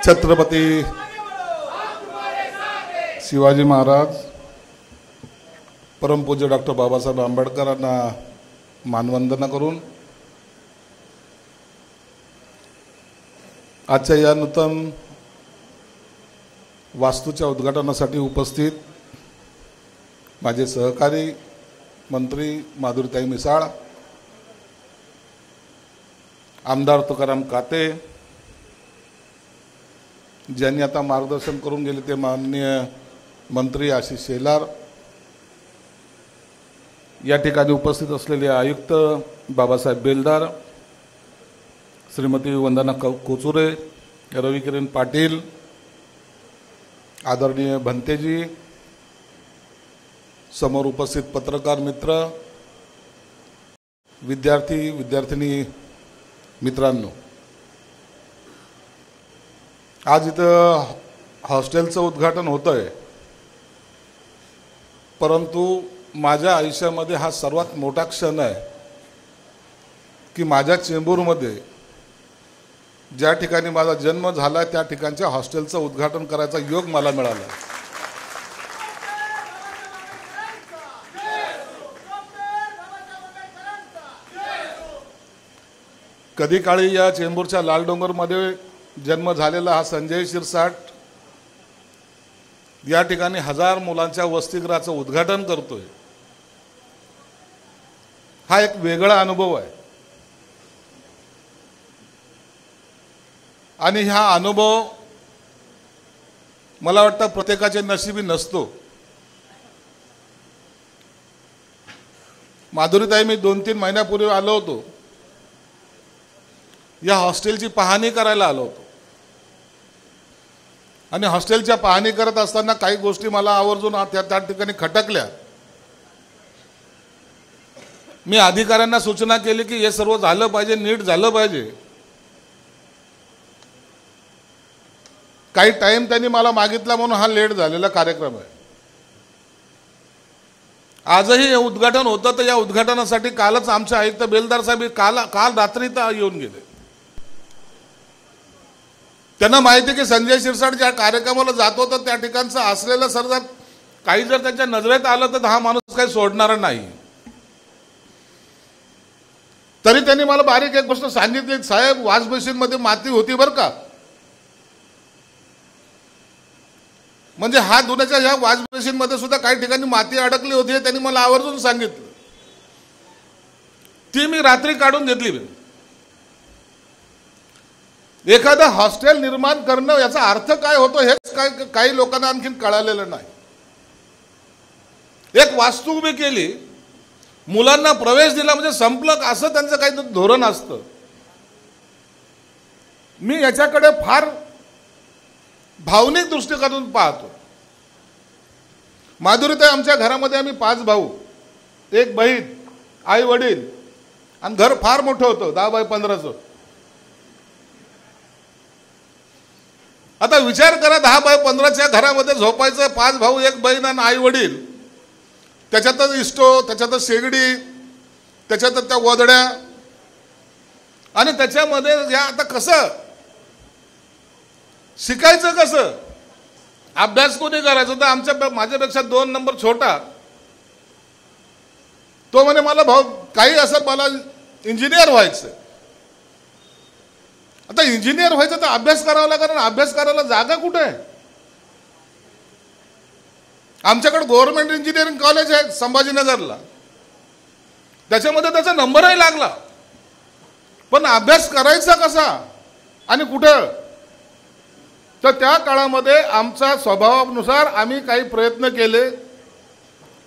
छत्रपती शिवाजी महाराज परमपूज्य डॉक्टर बाबासाहेब आंबेडकरांना मानवंदना करून आजच्या या नूतन वास्तूच्या उद्घाटनासाठी उपस्थित माझे सहकारी मंत्री माधुरीताई मिसाळ, आमदार तुकाराम काते, ज्यांनी आता मार्गदर्शन करून गेले ते माननीय मंत्री आशिष शेलार, या ठिकाणी उपस्थित असलेले आयुक्त बाबासाहेब बेलदार, श्रीमती वंदना कोचुरे, रविकिरण पाटील, आदरणीय भंतेजी, समोर उपस्थित पत्रकार मित्र, विद्यार्थी विद्यार्थिनी मित्रांनो, आज इथं हॉस्टेलचं उद्घाटन होतंय, परंतु माझ्या आयुष्यामध्ये हा सर्वात मोठा क्षण आहे की माझ्या चेंबूरमध्ये ज्या ठिकाणी माझा जन्म झाला त्या ठिकाणच्या हॉस्टेलचं उद्घाटन करायचा योग मला मिळाला। कधी काळी या चेंबूरच्या लालडोंगरमध्ये जन्म झालेला हा संजय शिरसाट या ठिकाणी 1000 मुलांच्या वसतिगृहाचं उद्घाटन करतोय, हा एक वेगळा अनुभव आहे। आणि हा अनुभव मला वाटतं प्रत्येकाच्या नशिबी नसतो। माधुरीताई, मी 2-3 महिन्यापूर्वी आलो होतो, या हॉस्टेलची पाहणी करायला आलो होतो आणि हॉस्टेलच्या पाहणी करत असताना काही गोष्टी मला आवर्जून त्या ठिकाणी खटकल्या। मी अधिकाऱ्यांना सूचना केली की हे सर्व झालं पाहिजे, नीट झालं पाहिजे। काही टाइम त्यांनी मला मागितला म्हणून हा लेट झालेला कार्यक्रम आहे। आजही हे उद्घाटन होतं, तर या उद्घाटनासाठी कालच आमचे आयुक्त बेलदार साहेब काल रात्री येऊन गेले। त्यांना माहिती की संजय शिरसाट ज्या कार्यक्रमाला जातो तर त्या ठिकाणचं असलेलं जर काही त्यांच्या नजरेत आलं तर हा माणूस काही सोडणार नाही। तरी त्यांनी मला बारीक एक गोष्ट सांगितली, साहेब वॉश बेसिनमध्ये माती होती बरं का, म्हणजे हा धुण्याच्या ह्या वॉश बेसिनमध्ये सुद्धा काही ठिकाणी माती अडकली होती, त्यांनी मला आवर्जून सांगितलं। ती मी रात्री काढून घेतली। एखादं हॉस्टेल निर्माण करणं याचा अर्थ काय होतो हेच काही लोकांना आणखीन कळालेलं नाही। एक वास्तू उभी केली, मुलांना प्रवेश दिला म्हणजे संपलं असं त्यांचं काही धोरण असतं। मी याच्याकडे फार भावनिक दृष्टिकोनातून पाहतो। माधुरीताई, आमच्या घरामध्ये आम्ही 5 भाऊ, 1 बहीण, आई वडील, आणि घर फार मोठं होतं, 10 बाय 15चं। आता विचार करा, 10 बाय 15च्या घरामध्ये झोपायचं, 5 भाऊ, 1 बहीण आणि आई वडील, त्याच्यातच इस्टो, त्याच्यातच शेगडी, त्याच्यातच त्या वदड्या, आणि त्याच्यामध्ये या आता कसं शिकायचं, कसं अभ्यास कोणी करायचं? तर माझ्यापेक्षा 2 नंबर छोटा तो म्हणे मला भाऊ काही असं मला इंजिनियर व्हायचं। आता इंजिनियर व्हायचं तर अभ्यास करावा लागेल, अभ्यास करायला जागा कुठे आहे? आमच्याकडे गव्हर्नमेंट इंजिनिअरिंग कॉलेज आहे संभाजीनगरला, त्याच्यामध्ये त्याचा नंबरही लागला, पण अभ्यास करायचा कसा आणि कुठं? तर त्या काळामध्ये आमच्या स्वभावानुसार आम्ही काही प्रयत्न केले।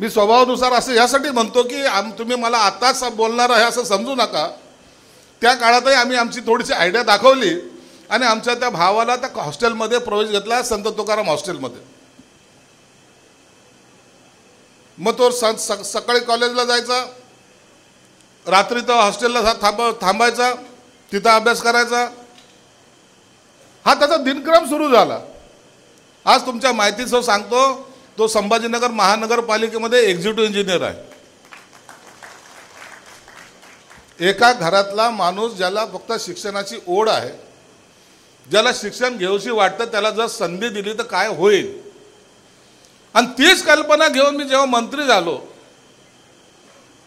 मी स्वभावानुसार असं यासाठी म्हणतो की तुम्ही मला आताच बोलणार आहे असं समजू नका। त्या काळातही आम्ही आमची थोडीशी आयडिया दाखवली आणि आमच्या त्या भावाला त्या हॉस्टेलमध्ये प्रवेश घेतला, संत तुकाराम हॉस्टेलमध्ये। मग तो सकाळी कॉलेजला जायचा, रात्री तो हॉस्टेलला थांबायचा, तिथं अभ्यास करायचा, हा त्याचा दिनक्रम सुरू झाला। आज तुमच्या माहितीसह सांगतो, तो संभाजीनगर महानगरपालिकेमध्ये एक्झिक्युटिव्ह इंजिनियर आहे. एका घरातला माणूस ज्याला फक्त शिक्षणाची ओढ आहे, ज्याला शिक्षण घेऊशी वाटतं, त्याला जर संधी दिली तर काय होईल. आणि तीच कल्पना घेऊन मी जेव्हा मंत्री झालो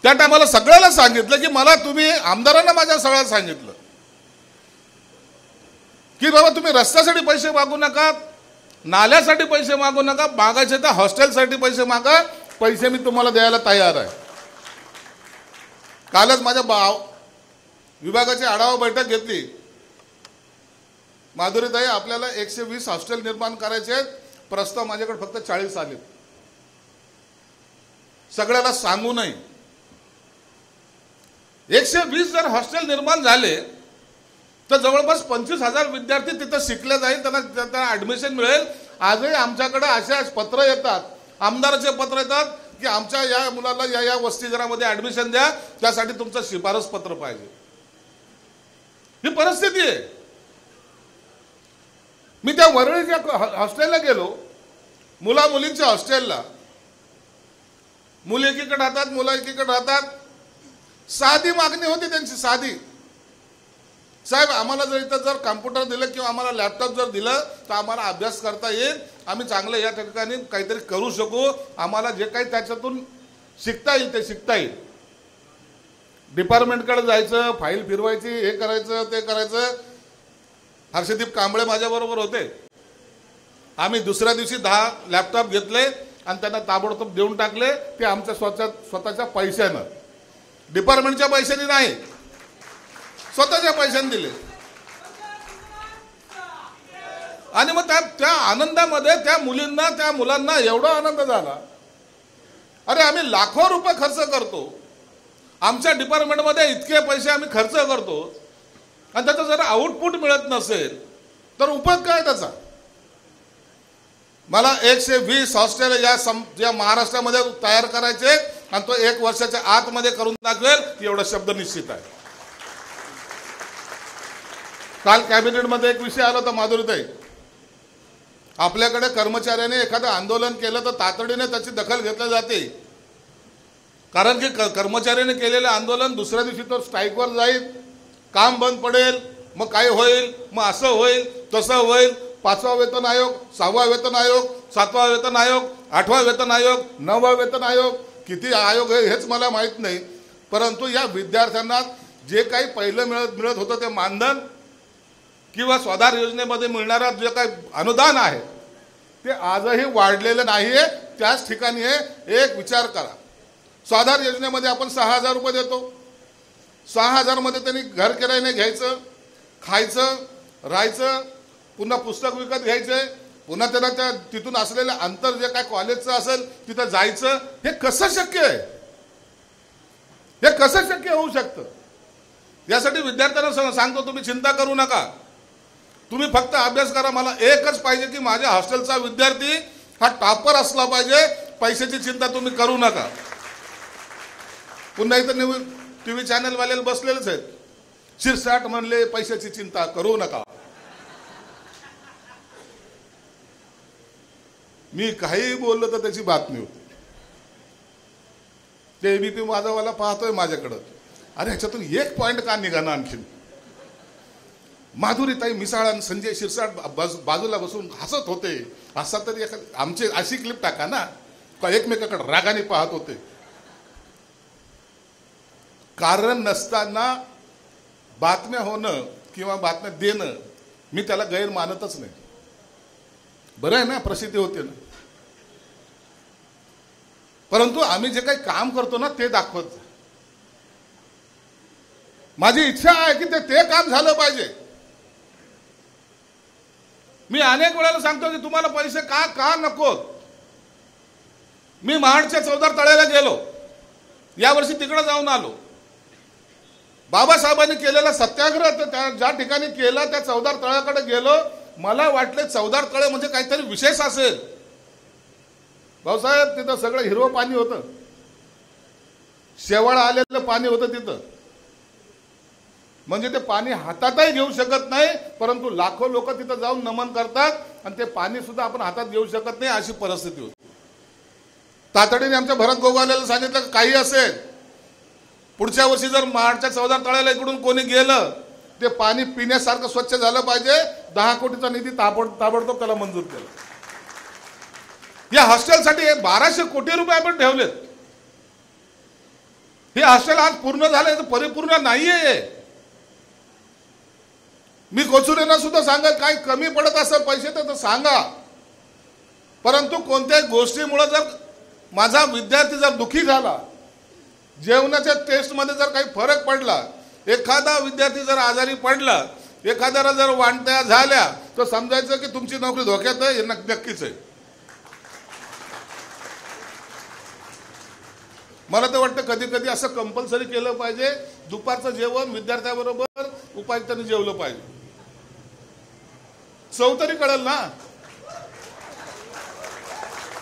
त्या टायमाला सगळ्याला सांगितलं की मला तुम्ही आमदारांना माझ्या सगळ्याला सांगितलं की बाबा तुम्ही रस्त्यासाठी पैसे मागू नका, नाल्यासाठी पैसे मागू नका, मागायचे तर हॉस्टेलसाठी पैसे मागा, पैसे मी तुम्हाला द्यायला तयार आहे. कालच माझ्या विभागाची आढावा बैठक घेतली. माधुरीताई, आपल्याला 120 हॉस्टेल निर्माण करायचे आहेत, प्रस्ताव माझ्याकडे फक्त 40 आले. सगळ्याला सांगू नये. 120 जर हॉस्टेल निर्माण झाले तर जवळपास 25,000 विद्यार्थी तिथं शिकले जाईल, त्यांना ऍडमिशन मिळेल. आजही आमच्याकडे अशा पत्र येतात, आमदाराचे पत्र येतात की आमच्या या मुलाला या या वसतिगृहामध्ये ऍडमिशन द्या, त्यासाठी तुमचं शिफारस पत्र पाहिजे. ही परिस्थिती आहे. मी त्या वरळीच्या हॉस्टेलला गेलो, मुला मुलींच्या हॉस्टेलला. मुली एकीकडे राहतात, मुलं एकीकडे राहतात. साधी मागणी होती त्यांची, साधी. साहेब, आम्हाला जर इथं जर कॉम्प्युटर दिलं किंवा आम्हाला लॅपटॉप जर दिलं तर आम्हाला अभ्यास करता येईल, आम्ही चांगलं या ठिकाणी काहीतरी करू शकू, आम्हाला जे काही त्याच्यातून शिकता येईल ते शिकता येईल. डिपार्टमेंटकडे जायचं, फाईल फिरवायची, हे करायचं ते करायचं. हर्षदीप कांबळे माझ्याबरोबर होते. आम्ही दुसऱ्या दिवशी 10 लॅपटॉप घेतले आणि त्यांना ताबडतोब देऊन टाकले. ते आमच्या स्वतःच्या पैशानं, डिपार्टमेंटच्या पैशाने नाही, स्वतःच्या पैशाने दिले. आणि मग त्या आनंदामध्ये त्या मुलींना, त्या मुलांना एवढा आनंद झाला. अरे, आम्ही लाखो रुपये खर्च करतो, आमच्या डिपार्टमेंटमध्ये इतके पैसे आम्ही खर्च करतो, आणि त्याचा जर आउटपुट मिळत नसेल तर उपयोग काय त्याचा. मला 120 हॉस्टेल या महाराष्ट्रामध्ये तयार करायचे आणि तो 1 वर्षाच्या आतमध्ये करून दाखवेल एवढा शब्द निश्चित आहे. काल कॅबिनेटमध्ये एक विषय आला होता, माधुरीताई. आपल्याकडे कर्मचाऱ्याने एखादं आंदोलन केलं तर तातडीने त्याची दखल घेतली जाते, कारण की कर्मचाऱ्याने केलेलं आंदोलन दुसऱ्या दिवशी तो स्ट्राईकवर जाईल, काम बंद पडेल, मग काय होईल, मग असं होईल तसं होईल. 5वा वेतन आयोग, 6वा वेतन आयोग, 7वा वेतन आयोग, 8वा वेतन आयोग, 9वा वेतन आयोग, किती आयोग आहे हेच मला माहीत नाही. परंतु या विद्यार्थ्यांना जे काही पहिलं मिळत होतं ते मानधन किंवा स्वाधार योजनेमध्ये मिळणारा जे काही अनुदान आहे ते आजही वाढलेलं नाही आहे. त्याच ठिकाणी एक विचार करा, स्वाधार योजनेमध्ये आपण 6,000 रुपये देतो. 6,000 मध्ये त्यांनी घर किरायाने घ्यायचं, खायचं, राहायचं, पुन्हा पुस्तक विकत घ्यायचे, पुन्हा त्यांना त्या तिथून असलेलं अंतर जे काय कॉलेजचं असेल तिथं जायचं. हे कसं शक्य आहे? हे कसं शक्य होऊ शकतं? यासाठी विद्यार्थ्यांना सांगतो, तुम्ही चिंता करू नका, तुम्ही फक्त अभ्यास करा. मला एकच पाहिजे की माझ्या हॉस्टेलचा विद्यार्थी हा टॉपर असला पाहिजे. पैशाची चिंता तुम्ही करू नका. पुन्हा इथं टीव्ही चॅनलवाल्याला बसलेलेच आहेत, शिरसाट म्हणले पैशाची चिंता करू नका. मी काही बोललो तर त्याची बातमी होती. ते एबीपी माझावाला पाहतोय माझ्याकडं, अरे ह्याच्यातून एक पॉइंट का निघाना आणखीन. माधुरीताई मिसाळ आणि संजय शिरसाट बाजूला बसून हसत होते. असा तरी आमची अशी क्लिप टाका ना, एकमेकाकडे रागाने पाहत होते. कारण नसताना बातम्या होणं किंवा बातम्या देणं मी त्याला गैर मानतच नाही. बरं आहे ना, प्रसिद्धी होते ना. परंतु आम्ही जे काही काम करतो ना ते दाखवत जा. माझी इच्छा आहे की ते काम झालं पाहिजे. मी अनेक वेळेला सांगतो की तुम्हाला पैसे का नकोत. मी महाडच्या चौदार तळ्याला गेलो, यावर्षी तिकडे जाऊन आलो. बाबासाहेबांनी केलेला सत्याग्रह ज्या ठिकाणी केला त्या चौदार तळ्याकडे गेलो. मला वाटले चौदार तळे म्हणजे काहीतरी विशेष असेल. भाऊसाहेब, तिथं सगळं हिरवं पाणी होतं, शेवाळ आलेलं पाणी होतं तिथं. म्हणजे ते पाणी हातातही घेऊ शकत नाही, परंतु लाखो लोक तिथं जाऊन नमन करतात आणि ते पाणी सुद्धा आपण हातात घेऊ शकत नाही, अशी परिस्थिती होती. तातडीने आमच्या भरत गोगावलेला सांगितलं काही असेल, पुढच्या वर्षी जर माडच्या 14 तळ्याला इकडून कोणी गेलं ते पाणी पिण्यासारखं स्वच्छ झालं पाहिजे, 10 कोटीचा निधी ताबडतोब त्याला मंजूर केला. या हॉस्टेलसाठी 1200 कोटी रुपये आपण ठेवलेत. हे हॉस्टेल आज पूर्ण झालं, परिपूर्ण नाहीये. मी कोचुरेंना सुद्धा सांगा, काही कमी पडत असेल पैसे तर सांगा, परंतु कोणत्याही गोष्टीमुळे जर माझा विद्यार्थी जर दुखी झाला, जेवणाच्या टेस्टमध्ये जर काही फरक पडला, एखादा विद्यार्थी जर आजारी पडला, एखाद्याला जर वांट्या झाल्या, तर समजायचं की तुमची नोकरी धोक्यात आहे, हे नक्कीच आहे. मला तर वाटतं कधी कधी असं कंपल्सरी केलं पाहिजे, दुपारचं जेवण विद्यार्थ्याबरोबर उपायुक्तांनी जेवलं पाहिजे. चव तरी कळेल ना,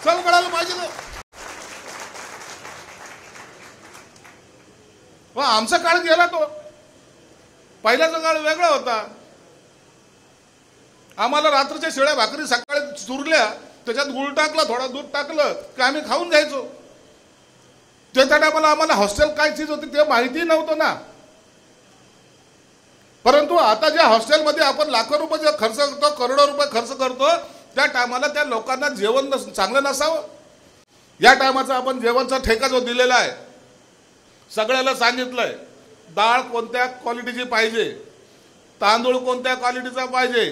चव कळायला पाहिजे ना. आमचा काळ गेला, तो पहिल्याचा काळ वेगळा होता. आम्हाला रात्रीच्या शिळ्या भाकरी सकाळी चुरल्या, त्याच्यात गुळ टाकलं, थोडा दूध टाकलं की आम्ही खाऊन जायचो. त्या टायमाला आम्हाला हॉस्टेल काय चीज होती ते माहिती नव्हतं ना. परंतु आता ज्या हॉस्टेलमध्ये आपण लाखो रुपये जे खर्च करतो, करोडो रुपये खर्च करतो, त्या टायमाला त्या लोकांना जेवण चांगलं नसावं. या टायमाचा आपण जेवणचा ठेका जो दिलेला आहे, सगळ्याला सांगितलंय, डाळ कोणत्या क्वालिटीची पाहिजे, तांदूळ कोणत्या क्वालिटीचा पाहिजे,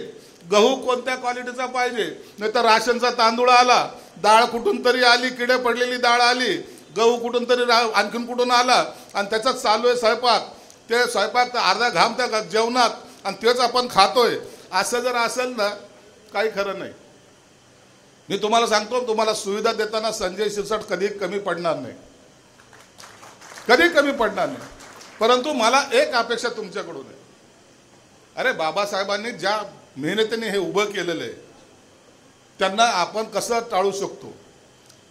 गहू कोणत्या क्वालिटीचा पाहिजे. नाही तर राशनचा तांदूळ आला, डाळ कुठून तरी आली, किडे पडलेली डाळ आली, गहू कुठून तरी आणखीन कुठून आला, आणि त्याचाच चालू आहे स्वयंपाक. ते स्वयंपाक अर्धा घाम त्या जेवणात, आणि तेच आपण खातोय. असं जर असेल ना, काही खरं नाही. मी तुम्हाला सांगतो, तुम्हाला सुविधा देताना संजय शिरसाट कधी कमी पडणार नाही, कधी कमी पडणार नाही. परंतु मला एक अपेक्षा तुमच्याकडून आहे. अरे बाबासाहेबांनी ज्या मेहनतीने हे उभं केलेलं आहे, त्यांना आपण कसं टाळू शकतो.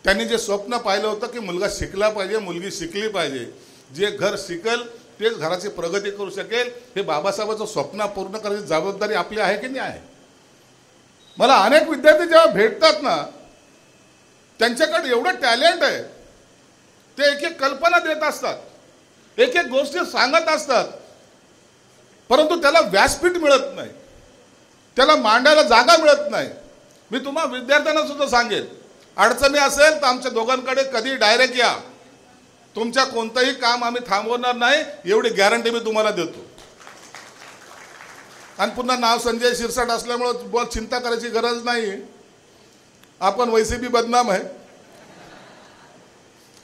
त्यांनी जे स्वप्न पाहिलं होतं की मुलगा शिकला पाहिजे, मुलगी शिकली पाहिजे, जे घर शिकेल तेच घराची प्रगती करू शकेल, हे बाबासाहेबांचं स्वप्न पूर्ण करायची जबाबदारी आपली आहे की नाही आहे. मला अनेक विद्यार्थी जेव्हा भेटतात ना, त्यांच्याकडे एवढं टॅलेंट आहे, ते एक एक कल्पना देत असतात, एक एक गोष्टी सांगत असतात, परंतु त्याला व्यासपीठ मिळत नाही, त्याला मांडायला जागा मिळत नाही. मी तुम्हा विद्यार्थ्यांना सुद्धा सांगेन, अडचणी असेल तर आमच्या दोघांकडे कधी डायरेक्ट या, तुमच्या कोणतंही काम आम्ही थांबवणार नाही, एवढी गॅरंटी मी तुम्हाला देतो. आणि पुन्हा नाव संजय शिरसाट असल्यामुळे बहुत चिंता करायची गरज नाही. आपण वैसे भी बदनाम आहे,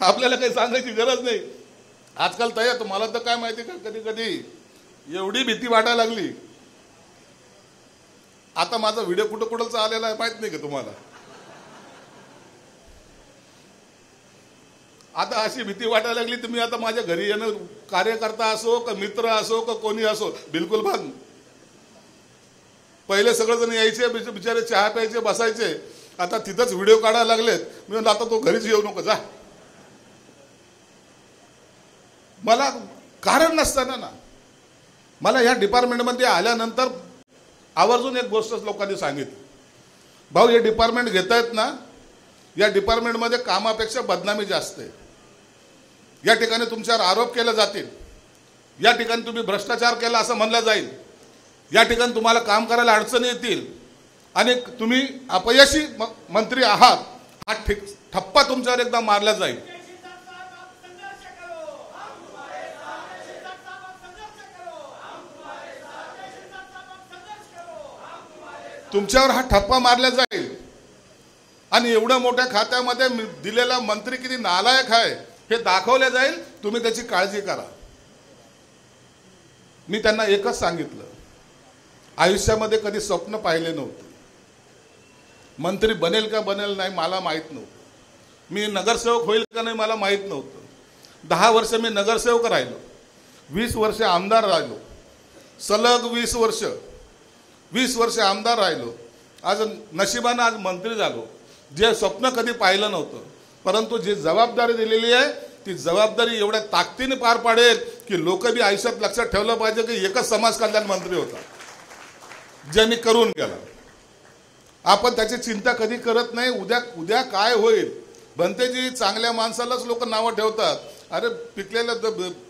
आपल्याला काही सांगायची गरज नाही. आजकाल तयार तुम्हाला तर काय माहिती का, कधी कधी एवढी भीती वाटायला लागली. आता माझा व्हिडिओ कुठं कुठं आलेला आहे माहित नाही का तुम्हाला. आता अशी भीती वाटायला लागली, तुम्ही आता माझ्या घरी येणं, कार्यकर्ता असो का मित्र असो का कोणी असो, बिलकुल बंद. पहिले सगळेजण यायचे, बिचारे चहा प्यायचे, बसायचे, आता तिथंच व्हिडिओ काढायला लागलेत. मी म्हणलं आता तो घरीच येऊ नको, जा. मला कारण नसताना ना, मला या डिपार्टमेंटमध्ये आल्यानंतर आवर्जून एक गोष्ट लोकांनी सांगितली, भाऊ हे डिपार्टमेंट घेतायत ना, या डिपार्टमेंटमध्ये कामापेक्षा बदनामी जास्त आहे. या ठिकाणी तुमच्यावर आरोप केले जातील, या ठिकाणी तुम्ही भ्रष्टाचार केला असं म्हणलं जाईल, या ठिकाणी तुम्हाला काम करायला अडचणी येतील, आणि तुम्ही अपयशी मंत्री आहात, हा ठप्पा तुमच्यावर एकदा मारला जाईल. तुमच्यावर हा ठप्पा मारला जाईल, आणि एवढ्या मोठ्या खात्यामध्ये दिलेला मंत्री किती नालायक आहे हे दाखवले जाईल. तुम्ही त्याची काळजी करा. मी त्यांना एकच सांगितलं, आयुष्यामध्ये कधी स्वप्न पाहिले नव्हते. मंत्री बनेल का बनेल नाही मला माहीत नव्हतं, मी नगरसेवक होईल का नाही मला माहीत नव्हतं. 10 वर्ष मी नगरसेवक राहिलो, 20 वर्ष आमदार राहिलो, सलग 20 वर्ष आमदार राहिलो. आज नशिबानं आज मंत्री झालो. जे स्वप्न कधी पाहिलं नव्हतं, परंतु जी जबाबदारी दिलेली आहे ती जबाबदारी एवढ्या ताकदीने पार पाडेल की लोक बी आयुष्यात लक्षात ठेवलं पाहिजे की एकच समाज कल्याण मंत्री होता ज्यांनी करून गेला. आपण त्याची चिंता कधी करत नाही, उद्या काय होईल. भंतेजी चांगल्या माणसालाच लोक नावं ठेवतात. अरे पिकलेल्या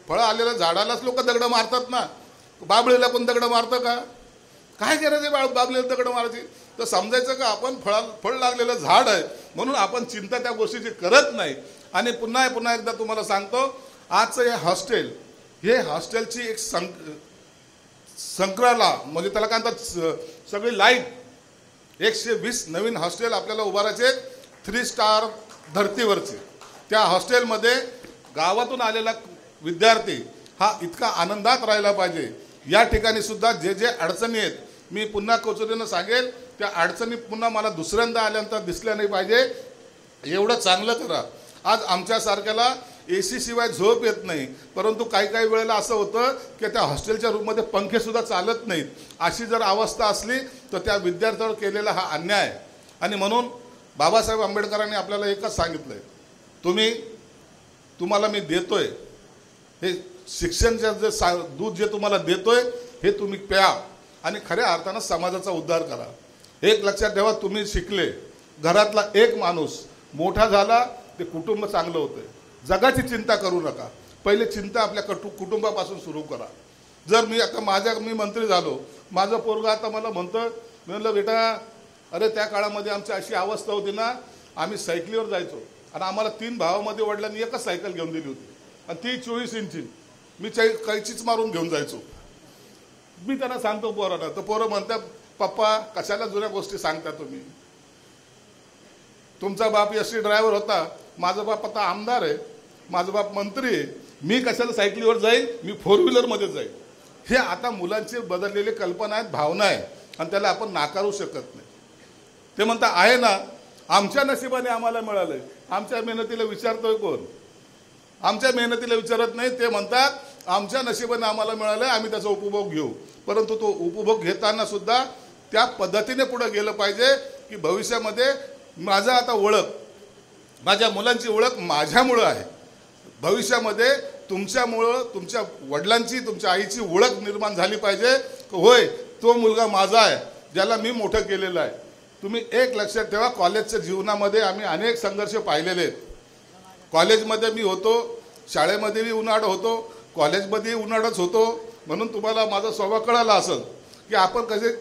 फळं आलेल्या झाडालाच लोक दगड मारतात ना. बाबळीला कोण दगड मारतं का? काय गरज आहे बाबळीला दगड मारायची? तर समजायचं का आपण फळ लागलेलं झाड आहे म्हणून आपण चिंता त्या गोष्टीची करत नाही. आणि पुन्हा एकदा तुम्हाला सांगतो, आजचं हे हॉस्टेलची एक संक्राला म्हणजे त्याला काय म्हणतात सगळी लाईट 120 नवीन हॉस्टेल आपल्याला उभारायचे 3 स्टार धर्तीवरचे. त्या हॉस्टेलमध्ये गावातून आलेला विद्यार्थी हा इतका आनंदात राहिला पाहिजे. या ठिकाणी सुद्धा जे अडचणी आहेत मी पुन्हा कोचरीनं सांगेल, त्या अडचणी पुन्हा मला दुसऱ्यांदा आल्यानंतर दिसल्या नाही पाहिजे. एवढं चांगलं करा. आज आमच्यासारख्याला AC शिवाय झोप येत नाही, परंतु काही वेळेला असं होतं की त्या हॉस्टेलच्या रूममध्ये पंखेसुद्धा चालत नाहीत. अशी जर अवस्था असली तर त्या विद्यार्थ्यावर केलेला हा अन्याय आहे. आणि म्हणून बाबासाहेब आंबेडकरांनी आपल्याला एकच सांगितलं आहे, तुम्हाला मी देतोय हे शिक्षणचं जे दूध जे तुम्हाला देतोय हे तुम्ही प्या आणि खऱ्या अर्थानं समाजाचा उद्धार करा. एक लक्षात ठेवा, तुम्ही शिकले, घरातला एक माणूस मोठा झाला ते कुटुंब चांगलं होतं. जगाची चिंता करू नका, पहिले चिंता आपल्या कुटुंबापासून सुरू करा. जर मी मंत्री झालो, माझं पोरगा आता मला म्हणलं बेटा अरे त्या काळामध्ये आमची अशी अवस्था होती ना, आम्ही सायकलीवर जायचो आणि आम्हाला 3 भावामध्ये वडिलांनी एकच सायकल घेऊन दिली होती आणि ती 24 इंची. मी कैचीच मारून घेऊन जायचो. मी त्यांना सांगतो पोरांना, तर पोरं म्हणतात पप्पा कशाला जुन्या गोष्टी सांगता तुम्ही? तुमचा बाप एसटी ड्रायव्हर होता, माझा बाप आता आमदार आहे, माझा बाप मंत्री आहे, मी कशाला सायकलीवर जाईल, मी 4 व्हीलरमध्ये जाईल. हे आता मुलांची बदललेली कल्पना आहेत, भावना आहे आणि त्याला आपण नाकारू शकत नाही. ते म्हणतात आहे ना, आमच्या नशिबाने आम्हाला मिळालंय, आमच्या मेहनतीला विचारतोय कोण? आमच्या मेहनतीला विचारत नाही. ते म्हणतात आमच्या नशिबाने आम्हाला मिळालंय, आम्ही त्याचा उपभोग घेऊ. परंतु तो उपभोग घेताना सुद्धा त्या पद्धतीने पुढे गेलं पाहिजे की भविष्यामध्ये माझा आता माझ्या मुलांची ओळख माझ्यामुळं आहे. भविष्यामध्ये तुमच्यामुळं तुमच्या वडिलांची तुमच्या आईची ओळख निर्माण झाली पाहिजे, होय तो मुलगा माझा आहे ज्याला मी मोठं केलेलं आहे. तुम्ही एक लक्षात ठेवा, कॉलेजच्या जीवनामध्ये आम्ही अनेक संघर्ष पाहिलेले आहेत. कॉलेजमध्ये मी होतो, शाळेमध्येही उन्हाळा होतो, कॉलेजमध्येही उन्हाळाच होतो. म्हणून तुम्हाला माझा स्वभाव कळाला असेल की आपण कसे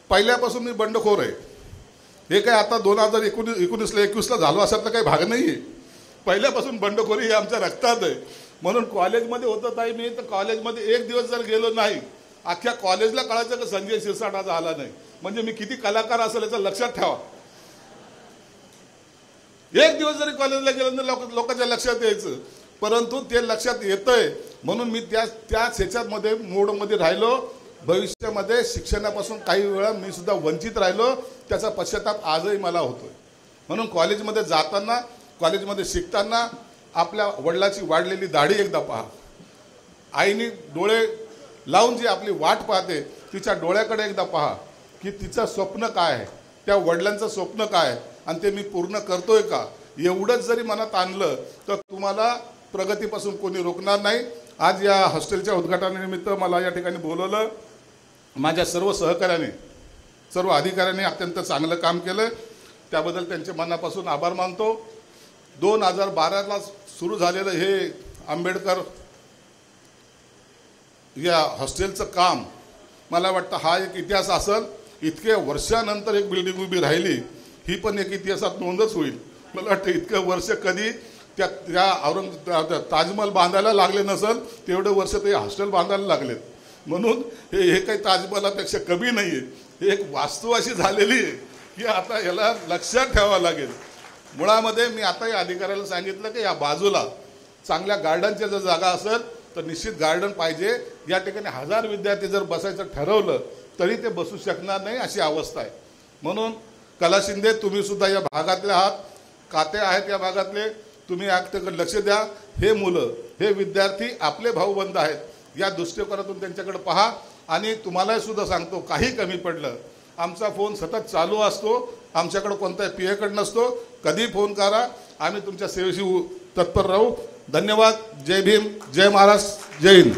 पहिल्यापासून मी बंडखोर आहे. हे काय आता 2019-21ला झालो असाल तर काही भाग नाही आहे. पहिल्यापासून बंडखोरी ही आमच्या रक्तात आहे. म्हणून कॉलेजमध्ये होतं ताई मी, तर कॉलेजमध्ये एक दिवस जर गेलो नाही, अख्ख्या कॉलेजला कळायचं की संजय शिरसाट आज आला नाही, म्हणजे मी किती कलाकार असेल याचं लक्षात ठेवा. एक दिवस जरी कॉलेजला गेलं तर लोकांच्या लक्षात यायचं, परंतु ते लक्षात येतंय म्हणून मी त्याच मोडमध्ये राहिलो. भविष्यामध्ये शिक्षणापासून काही वेळा मी सुद्धा वंचित राहिलो, त्याचा पश्चाताप आजही मला होतोय. म्हणून कॉलेजमध्ये जाताना, कॉलेजमध्ये शिकताना आपल्या वडिलाची वाढलेली दाढी एकदा पहा. आईने डोळे लावून जी आपली वाट पाहते तिच्या डोळ्याकडे एकदा पहा की तिचं स्वप्न काय आहे, त्या वडिलांचं स्वप्न काय आहे आणि ते मी पूर्ण करतोय का. एवढंच जरी मनात आणलं तर तुम्हाला प्रगतीपासून कोणी रोखणार नाही. आज या हॉस्टेलच्या उद्घाटनानिमित्त मला या ठिकाणी बोलवलं. माझ्या सर्व सहकाऱ्यांनी, सर्व अधिकाऱ्यांनी अत्यंत चांगलं काम केलं, त्याबद्दल त्यांचे मनापासून आभार मानतो. 2012ला सुरू झालेलं हे आंबेडकर या हॉस्टेलचं काम मला वाटतं हा एक इतिहास असेल. इतके वर्षानंतर एक बिल्डिंग उभी राहिली, ही पण एक इतिहासात नोंदच होईल. मला वाटतं इतकं वर्ष कधी त्या ताजमहल बांधायला लागले नसेल तेवढे वर्ष ते हॉस्टेल बांधायला लागलेत. म्हणून हे काही ताजमहलापेक्षा कमी नाही आहे. हे एक वास्तू अशी झालेली आहे की आता याला लक्षात ठेवावं लागेल. मुळामध्ये मी आता या अधिकाऱ्याला सांगितलं की या बाजूला चांगल्या गार्डनच्या जर जागा असेल तर निश्चित गार्डन पाहिजे. या ठिकाणी 1000 विद्यार्थी जर बसायचं ठरवलं तरी ते बसू शकणार नाही अशी अवस्था आहे. म्हणून कला शिंदे तुम्ही सुद्धा या भागातले आहात, काते आहेत या भागातले, तुम्ही याकडे लक्ष द्या. हे मुलं, हे विद्यार्थी आपले भाऊबंद आहेत, या दृष्टिकोनातून त्यांच्याकडे पहा. आणि तुम्हाला सुद्धा सांगतो, काही कमी पडलं आमचा फोन सतत चालू असतो, आमच्याकडे कोणताही पियकड नसतो, कधी फोन करा, आम्ही तुमच्या सेवेशी तत्पर राहू. धन्यवाद. जय भीम, जय महाराष्ट्र, जय हिंद.